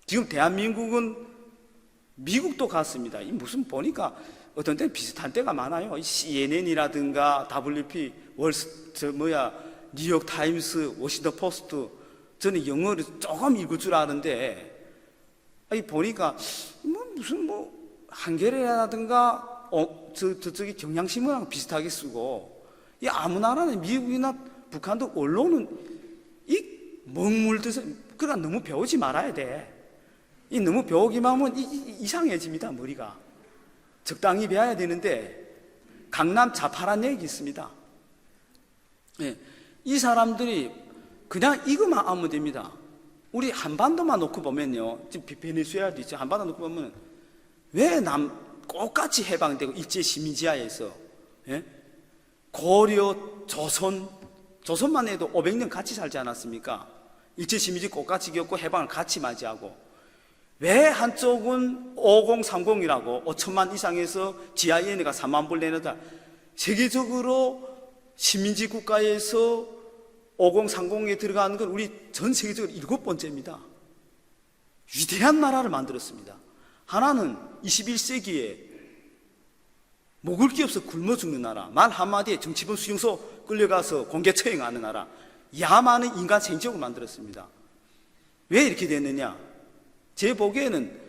지금 대한민국은 미국도 같습니다. 이 무슨 보니까 어떤 때는 비슷한 때가 많아요. CNN이라든가 WP, 뉴욕 타임스, 워싱턴 포스트. 저는 영어를 조금 읽을 줄 아는데, 보니까 무슨 한겨레라든가 저쪽이 경향신문하고 비슷하게 쓰고, 이 아무 나라는 미국이나 북한도 언론은 이 먹물듯이, 그러니까 너무 배우지 말아야 돼. 이 너무 배우기만 하면 이상해집니다, 머리가. 적당히 배워야 되는데, 강남 좌파란 얘기 있습니다. 예, 이 사람들이 그냥 이것만 하면 됩니다. 우리 한반도만 놓고 보면요, 지금 베네수엘도 있죠. 한반도 놓고 보면 왜 똑같이 해방되고 일제시민지하에서, 예? 고려, 조선만 해도 500년 같이 살지 않았습니까? 일제시민지 똑같이 겪고 해방을 같이 맞이하고, 왜 한쪽은 5030이라고 5천만 이상에서 GIN가 3만 불 내놓다, 세계적으로 시민지 국가에서 5030에 들어가는 건 우리 전 세계적으로 7번째입니다. 위대한 나라를 만들었습니다. 하나는 21세기에 먹을 게 없어 굶어 죽는 나라, 말 한마디에 정치범 수용소 끌려가서 공개 처형하는 나라, 야만의 인간 생지옥을 만들었습니다. 왜 이렇게 됐느냐? 제 보기에는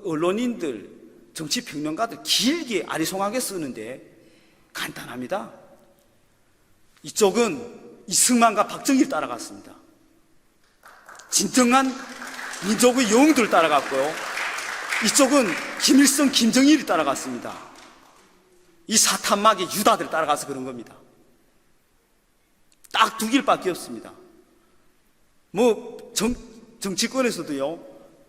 언론인들, 정치평론가들 길게 아리송하게 쓰는데 간단합니다. 이쪽은 이승만과 박정희를 따라갔습니다. 진정한 민족의 영웅들을 따라갔고요. 이쪽은 김일성, 김정일이 따라갔습니다. 이 사탄막의 유다들 따라가서 그런 겁니다. 딱 두 길밖에 없습니다. 정치권에서도요,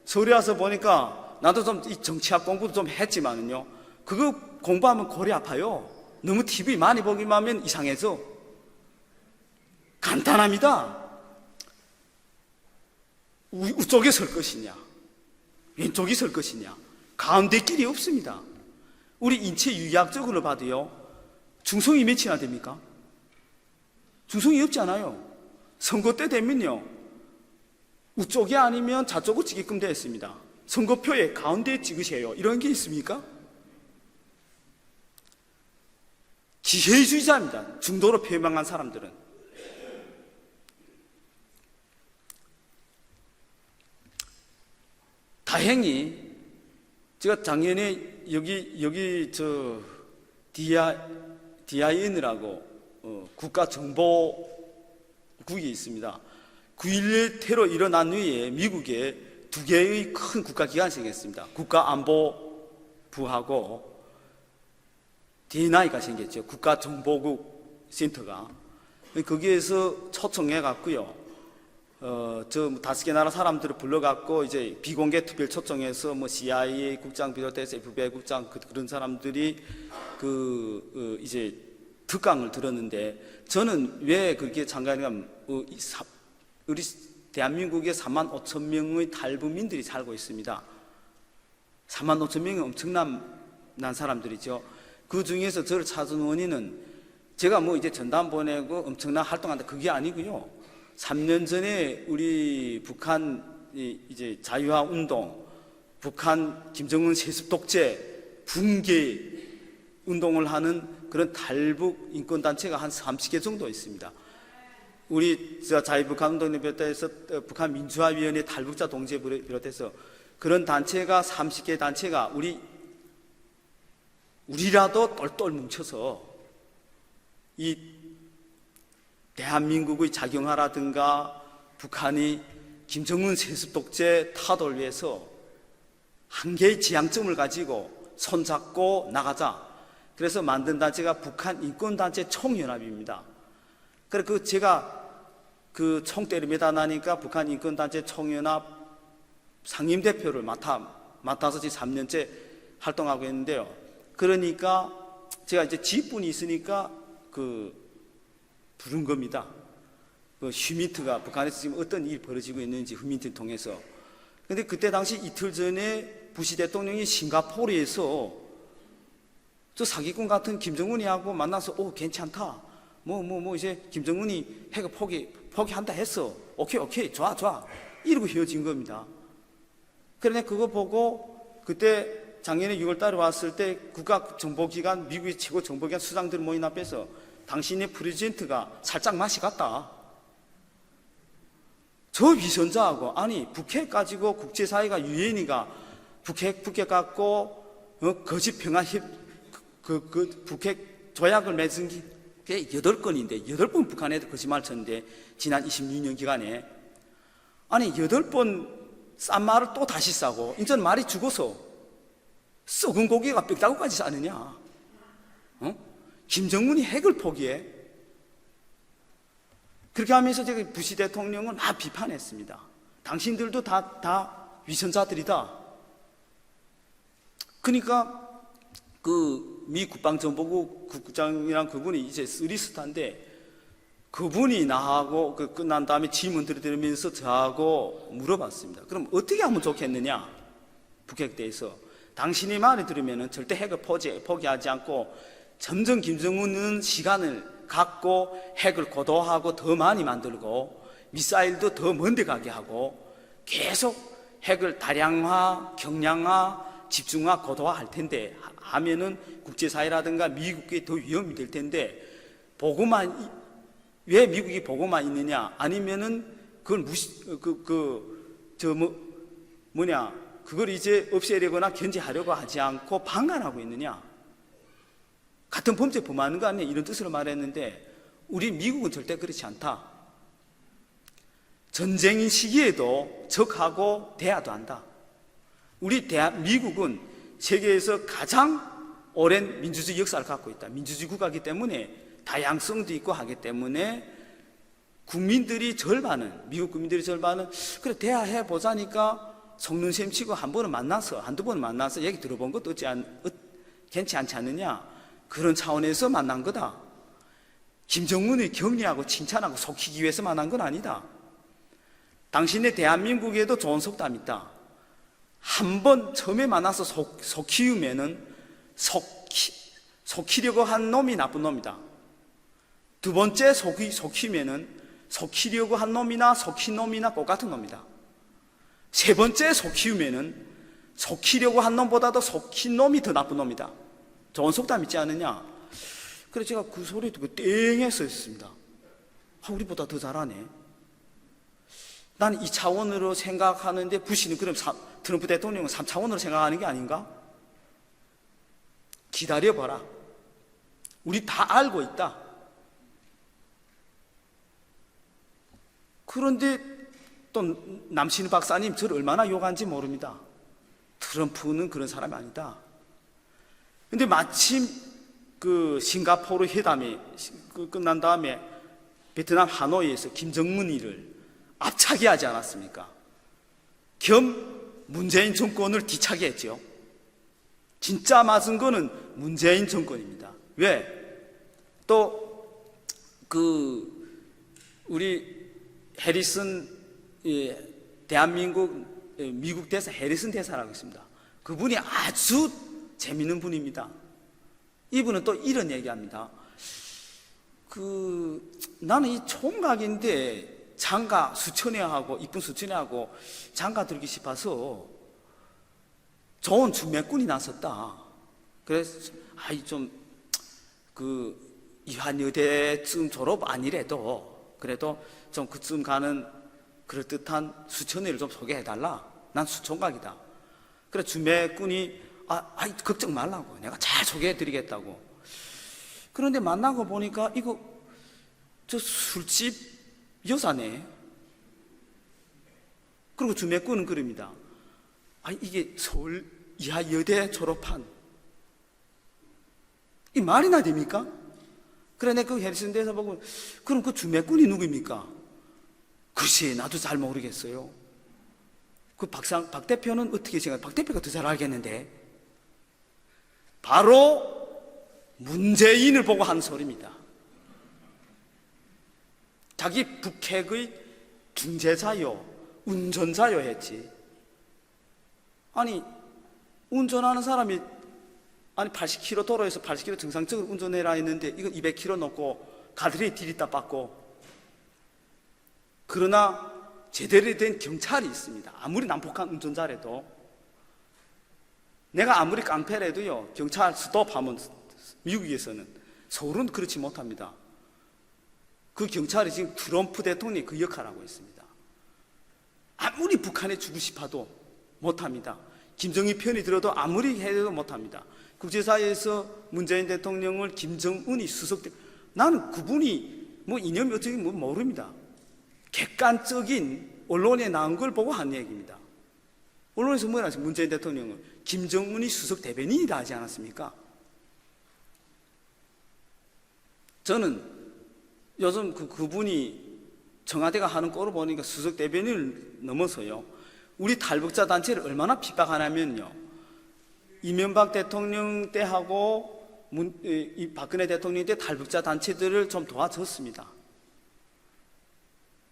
서울에 와서 보니까 나도 좀 이 정치학 공부도 좀 했지만은요, 그거 공부하면 골이 아파요. 너무 TV 많이 보기만 하면 이상해져. 간단합니다. 우쪽에 설 것이냐, 왼쪽이 설 것이냐, 가운데 길이 없습니다. 우리 인체 유의학적으로 봐도요, 중성이 몇이나 됩니까? 중성이 없잖아요. 선거 때 되면요, 우쪽이 아니면 좌쪽으로 찍게끔 되어 있습니다. 선거표에 가운데에 찍으세요, 이런 게 있습니까? 기회주의자입니다. 중도로 표명한 사람들은. 다행히 제가 작년에 여기 DIN이라고 국가정보국이 있습니다. 9.11 테러 일어난 후에 미국에 두 개의 큰 국가기관이 생겼습니다. 국가안보부하고 DNI가 생겼죠. 국가정보국 센터가. 거기에서 초청해 갔고요. 저 5개 나라 사람들을 불러갖고 이제 비공개 특별 초청해서 CIA 국장 비롯해서 FBI 국장 그런 사람들이 이제 특강을 들었는데, 저는 왜 그렇게 참가했냐면, 우리 대한민국에 4만 5천 명의 탈북민들이 살고 있습니다. 4만 5천 명이 엄청난 사람들이죠. 그 중에서 저를 찾은 원인은, 제가 이제 전담 보내고 엄청난 활동한다, 그게 아니고요. 3년 전에 우리 북한 이제 자유화 운동, 북한 김정은 세습 독재, 붕괴 운동을 하는 그런 탈북 인권단체가 한 30개 정도 있습니다. 우리 자유북한 운동을 비롯해서 북한 민주화위원회 탈북자 동지에 비롯해서 그런 단체가 30개 단체가 우리라도 똘똘 뭉쳐서 이 대한민국의 작용하라든가 북한이 김정은 세습 독재 타도를 위해서 한 개의 지향점을 가지고 손잡고 나가자. 그래서 만든 단체가 북한 인권단체 총연합입니다. 그래서 제가 그 총대를 매다 나니까 북한 인권단체 총연합 상임대표를 맡아서 지금 3년째 활동하고 있는데요. 그러니까 제가 이제 지분이 있으니까 부른 겁니다. 휴민트가 북한에서 지금 어떤 일이 벌어지고 있는지 휴민트를 통해서. 근데 그때 당시 이틀 전에 부시 대통령이 싱가포르에서 저 사기꾼 같은 김정은이하고 만나서 괜찮다. 이제 김정은이 핵을 포기한다 했어. 오케이, 좋아. 이러고 헤어진 겁니다. 그런데 그거 보고 그때 작년에 6월 달에 왔을 때 국가정보기관, 미국의 최고 정보기관 수장들 모임 앞에서 당신의 프레지던트가 살짝 맛이 갔다. 저 위선자하고, 아니, 북핵 가지고 국제사회가 유엔이가 북핵 갖고, 거짓 북핵 조약을 맺은 게 8건인데, 8번 북한에 거짓말 쳤는데, 지난 26년 기간에. 아니, 8번 싼 말을 또 다시 싸고, 이제 말이 죽어서 썩은 고기가 뼈다구까지 싸느냐? 김정은이 핵을 포기해? 그렇게 하면서 제가 부시 대통령을 막 비판했습니다. 당신들도 다 위선자들이다. 그러니까 미 국방정보국 국장이랑 그분이 이제 쓰리스타인데 그분이 나하고 끝난 다음에 질문들을 들으면서 저하고 물어봤습니다. 그럼 어떻게 하면 좋겠느냐? 북핵 대해서. 당신의 말을 들으면 절대 핵을 포기하지 않고 점점 김정은은 시간을 갖고 핵을 고도하고 더 많이 만들고 미사일도 더 먼데 가게 하고 계속 핵을 다량화, 경량화, 집중화, 고도화 할 텐데 하면은 국제사회라든가 미국이 더 위험이 될 텐데 왜 미국이 보고만 있느냐? 아니면은 그걸 그걸 이제 없애려거나 견제하려고 하지 않고 방관하고 있느냐? 같은 범죄 범하는 거 아니냐? 이런 뜻으로 말했는데 우리 미국은 절대 그렇지 않다. 전쟁인 시기에도 적하고 대화도 한다. 미국은 세계에서 가장 오랜 민주주의 역사를 갖고 있다. 민주주의 국가이기 때문에 다양성도 있고 하기 때문에 미국 국민들이 절반은 그래 대화해 보자니까 속는 셈 치고 한두 번 만나서 얘기 들어본 것도 괜찮지 않느냐? 그런 차원에서 만난 거다. 김정은을 격려하고 칭찬하고 속이기 위해서 만난 건 아니다. 당신의 대한민국에도 좋은 속담이 있다. 한 번 처음에 만나서 속이면은 속이려고 한 놈이 나쁜 놈이다. 두 번째 속이면은 속이려고 한 놈이나 속인 놈이나 똑같은 놈이다. 세 번째 속이면은 속이려고 한 놈보다도 속인 놈이 더 나쁜 놈이다. 좋은 속담 있지 않느냐? 그래서 제가 그 소리 듣고 땡해서 했습니다. 우리보다 더 잘하네. 난 2차원으로 생각하는데 부시는 그럼 트럼프 대통령은 3차원으로 생각하는 게 아닌가? 기다려봐라. 우리 다 알고 있다. 그런데 또 남신 박사님 저를 얼마나 욕한지 모릅니다. 트럼프는 그런 사람이 아니다. 근데 마침 싱가포르 회담이 끝난 다음에 베트남 하노이에서 김정은이를 앞차게 하지 않았습니까? 겸 문재인 정권을 뒤차게 했죠. 진짜 맞은 거는 문재인 정권입니다. 왜? 또 우리 해리슨 대한민국 미국 대사 해리슨 대사라고 있습니다. 그분이 아주 재밌는 분입니다. 이분은 또 이런 얘기합니다. 나는 이 총각인데 장가 수천회하고 이쁜 수천회하고 장가 들기 싶어서 좋은 준매꾼이 나섰다. 그래서 이한여대쯤 졸업 아니래도 그래도 좀 그쯤 가는 그럴듯한 수천회를 좀 소개해달라. 난 수총각이다. 그래 준매꾼이 걱정 말라고 내가 잘 소개해드리겠다고. 그런데 만나고 보니까 저 술집 여사네. 그리고 주매꾼은 그럽니다. 아니, 이게 서울 이하여대 졸업한, 이 말이나 됩니까? 그래, 내가 그 해리슨대에서 보고, 그럼 그 주매꾼이 누구입니까? 글쎄, 나도 잘 모르겠어요. 그 박 대표는 어떻게 생각해요? 박 대표가 더 잘 알겠는데. 바로 문재인을 보고 한 소리입니다. 자기 북핵의 중재자요, 운전자요 했지. 아니, 운전하는 사람이, 아니 80km 도로에서 80km 정상적으로 운전해라 했는데 이건 200km 넘고 가드레일 디리다 받고. 그러나 제대로 된 경찰이 있습니다. 아무리 난폭한 운전자라도. 내가 아무리 깡패라도요, 경찰 스톱하면 미국에서는, 서울은 그렇지 못합니다. 그 경찰이 지금 트럼프 대통령이 그 역할을 하고 있습니다. 아무리 북한에 주고 싶어도 못합니다. 김정일 편이 들어도 아무리 해도 못합니다. 국제사회에서 문재인 대통령을 김정은이 나는 그분이 뭐 이념이 어떻게 뭐 모릅니다. 객관적인 언론에 나온 걸 보고 한 얘기입니다. 언론에서 뭐라 하죠? 문재인 대통령은 김정은이 수석 대변인이다 하지 않았습니까? 저는 요즘 그분이 청와대가 하는 꼴을 보니까 수석 대변인을 넘어서요, 우리 탈북자 단체를 얼마나 핍박하냐면요, 이명박 대통령 때하고 박근혜 대통령 때 탈북자 단체들을 좀 도와줬습니다.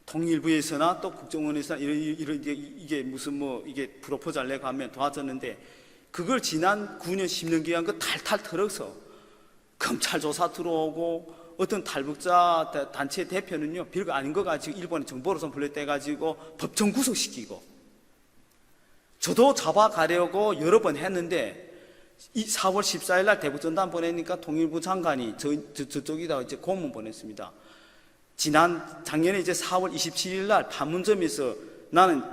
통일부에서나 또 국정원에서나 이게 무슨 뭐 이게 프로포잘 내고 하면 도와줬는데, 그걸 지난 9년 10년 기간 그 탈탈 털어서 검찰 조사 들어오고, 어떤 탈북자 단체 대표는요, 별거 아닌 거 가지고 일본에 정보로선 불러떼가지고 법정 구속시키고. 저도 잡아가려고 여러 번 했는데, 이 4월 14일 날 대북전단 보내니까 통일부 장관이 저쪽에다 이제 고문 보냈습니다. 작년에 이제 4월 27일 날 판문점에서 나는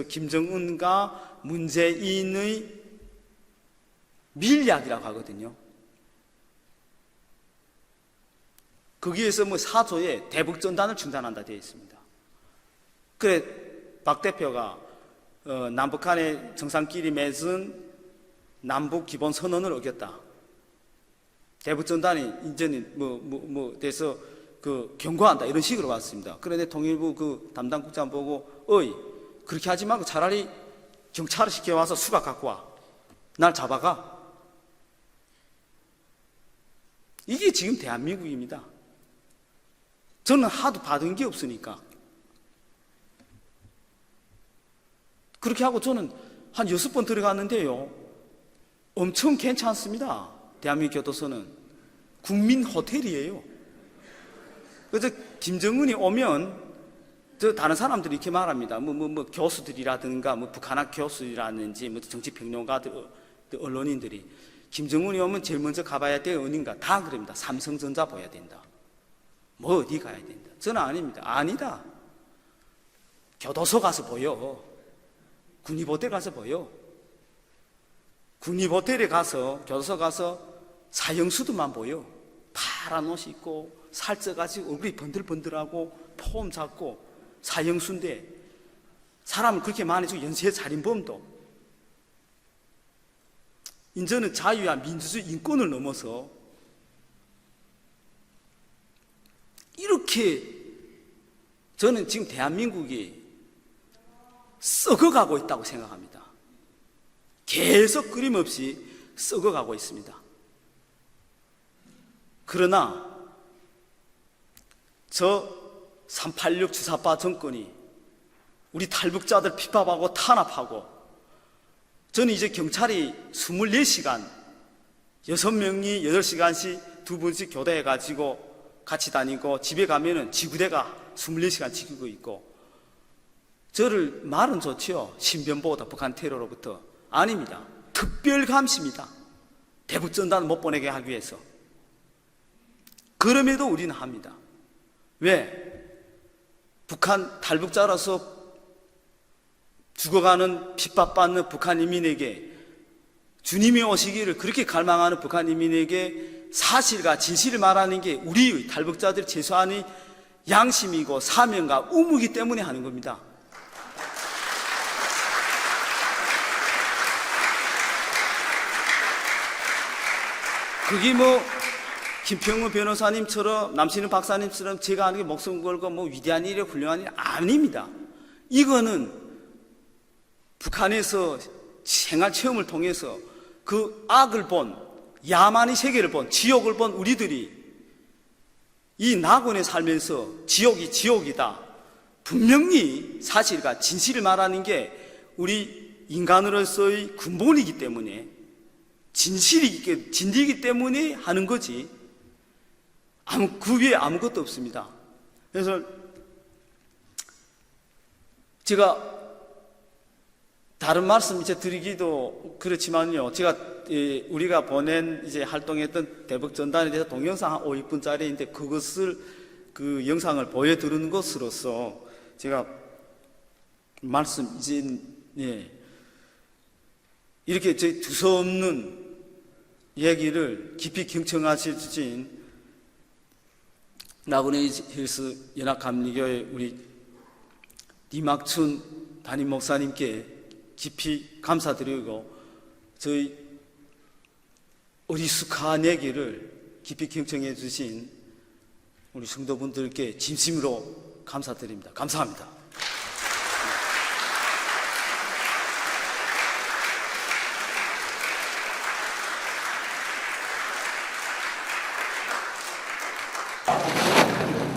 김정은과 문재인의 밀약이라고 하거든요. 거기에서 뭐 4조에 대북전단을 중단한다 되어 있습니다. 그래, 박 대표가 남북한의 정상끼리 맺은 남북 기본 선언을 어겼다. 대북전단이 이제는 돼서 경고한다, 이런 식으로 왔습니다. 그런데 통일부 그 담당 국장 보고, 그렇게 하지 말고 차라리 경찰을 시켜와서 수갑 갖고 와. 날 잡아가. 이게 지금 대한민국입니다. 저는 하도 받은 게 없으니까. 그렇게 하고 저는 한 6번 들어갔는데요, 엄청 괜찮습니다. 대한민국 교도소는 국민 호텔이에요. 그래서 김정은이 오면 다른 사람들이 이렇게 말합니다. 교수들이라든가 북한학 교수라든지 정치평론가들, 언론인들이 김정은이 오면 제일 먼저 가봐야 될 어딘가 다 그럽니다. 삼성전자 봐야 된다. 뭐 어디 가야 된다. 저는 아닙니다. 아니다. 교도소 가서 보여. 국립호텔 가서 보여. 국립호텔에 가서, 교도소 가서 사형수들만 보여. 파란 옷이 입고 살쪄가지고 얼굴이 번들번들하고 폼 잡고 사형수인데, 사람을 그렇게 많이 주고 연쇄 살인범도. 이제는 자유와 민주주의 인권을 넘어서 이렇게, 저는 지금 대한민국이 썩어가고 있다고 생각합니다. 계속 끊임없이 썩어가고 있습니다. 그러나 저 386 주사파 정권이 우리 탈북자들 핍박하고 탄압하고, 저는 이제 경찰이 24시간 6명이 8시간씩 2분씩 교대해가지고 같이 다니고, 집에 가면은 지구대가 24시간 지키고 있고, 저를 말은 좋지요. 신변보호다, 북한 테러로부터. 아닙니다. 특별감시입니다. 대북전단 못 보내게 하기 위해서. 그럼에도 우리는 합니다. 왜? 북한 탈북자라서 죽어가는 핍박받는 북한 인민에게, 주님이 오시기를 그렇게 갈망하는 북한 인민에게 사실과 진실을 말하는 게 우리의 탈북자들의 최소한의 양심이고 사명과 의무이기 때문에 하는 겁니다. 그게 뭐 김평우 변호사님처럼 남신은 박사님처럼 제가 하는 게 목숨 걸고 뭐 위대한 일이 훌륭한 일 아닙니다. 이거는 북한에서 생활 체험을 통해서 그 악을 본, 야만의 세계를 본, 지옥을 본 우리들이 이 낙원에 살면서 지옥이 지옥이다, 분명히 사실과 진실을 말하는 게 우리 인간으로서의 근본이기 때문에, 진리이기 때문에 하는 거지, 그 위에 아무것도 없습니다. 그래서 제가 다른 말씀 이제 드리기도 그렇지만요, 제가 우리가 보낸 이제 활동했던 대북 전단에 대해서 동영상 한 5, 6분짜리인데 그것을 그 영상을 보여드리는 것으로서 제가 말씀 이제 이렇게 제 두서없는 얘기를 깊이 경청하신 나그네 힐스 연합감리교회 우리 이막춘 담임 목사님께 깊이 감사드리고, 저희 어리숙한 얘기를 깊이 경청해 주신 우리 성도분들께 진심으로 감사드립니다. 감사합니다.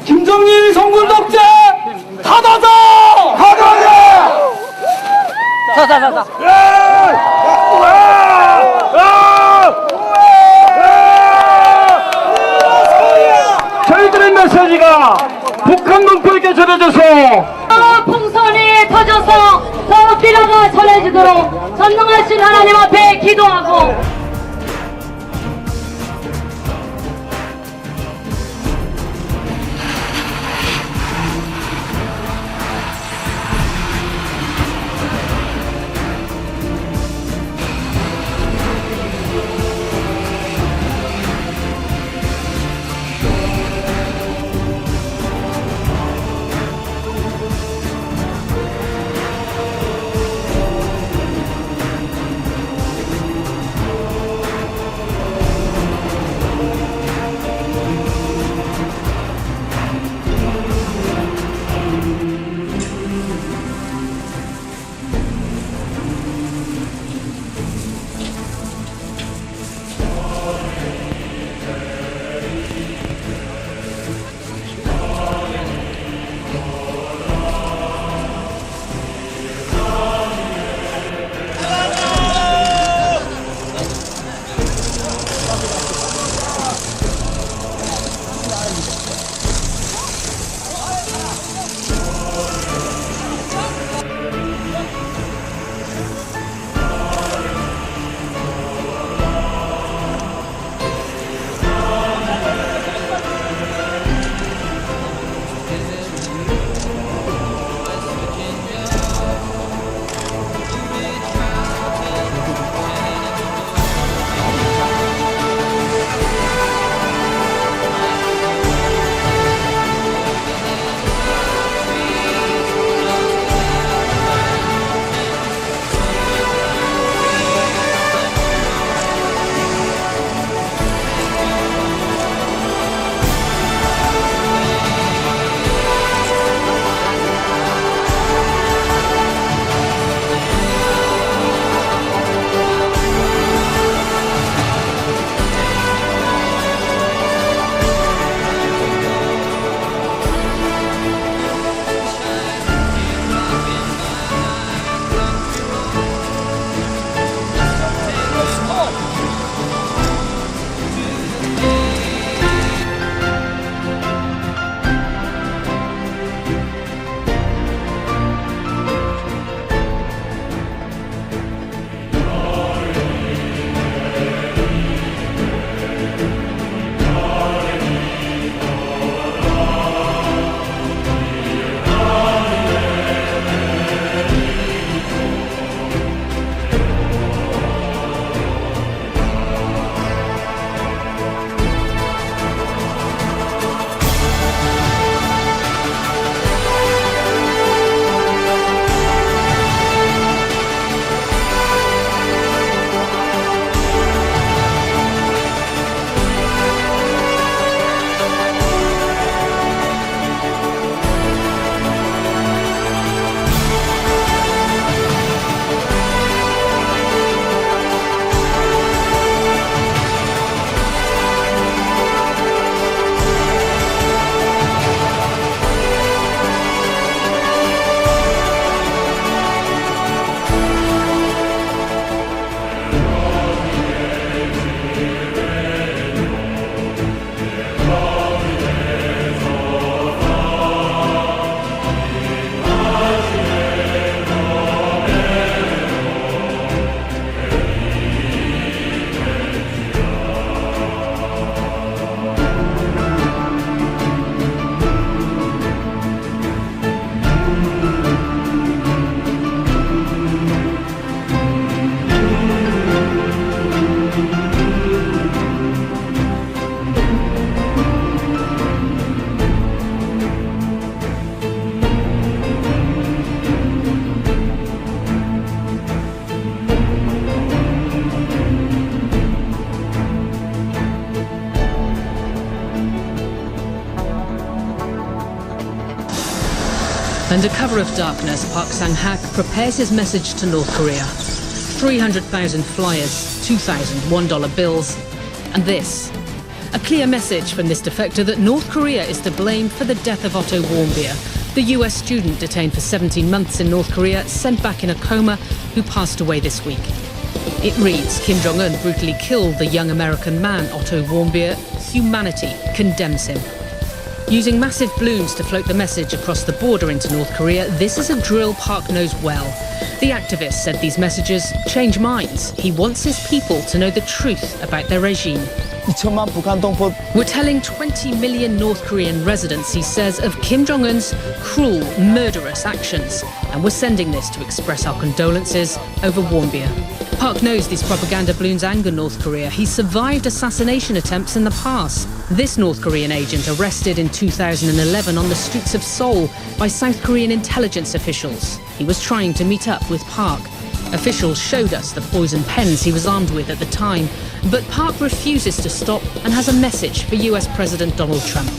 김정일 성군 독재 닫아줘! 닫아줘! 저희들의 메시지가 북한 동포에게 전해져서 풍선이 터져서 더 비라가 전해지도록 전능하신 하나님 앞에 기도하고, Under cover of darkness, Park Sang-hak prepares his message to North Korea. 300,000 flyers, 2,000 $1 bills, and this. A clear message from this defector that North Korea is to blame for the death of Otto Warmbier, the US student detained for 17 months in North Korea, sent back in a coma, who passed away this week. It reads, Kim Jong-un brutally killed the young American man, Otto Warmbier. Humanity condemns him. Using massive balloons to float the message across the border into North Korea, this is a drill Park knows well. The activist said these messages change minds. He wants his people to know the truth about their regime. 2천만 북한 동포 We're telling 20 million North Korean residents, he says, of Kim Jong-un's cruel, murderous actions. And we're sending this to express our condolences over Warmbier. Park knows these propaganda balloons anger North Korea. He survived assassination attempts in the past. This North Korean agent arrested in 2011 on the streets of Seoul by South Korean intelligence officials. He was trying to meet up with Park. Officials showed us the poison pens he was armed with at the time, but Park refuses to stop and has a message for US President Donald Trump.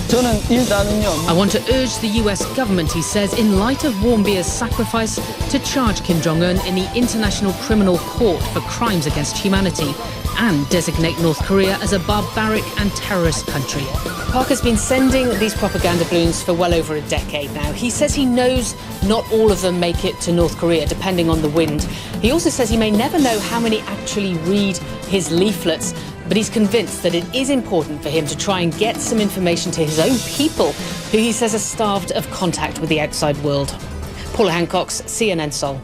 저는 일단은요. I want to urge the US government, he says, in light of Warmbier's sacrifice, to charge Kim Jong-un in the International Criminal Court for crimes against humanity and designate North Korea as a barbaric and terrorist country. Park has been sending these propaganda balloons for well over a decade now. He says he knows not all of them make it to North Korea, depending on the wind. He also says he may never know how many actually read his leaflets, but he's convinced that it is important for him to try and get some information to his own people, who he says are starved of contact with the outside world. Paula Hancock, CNN Seoul.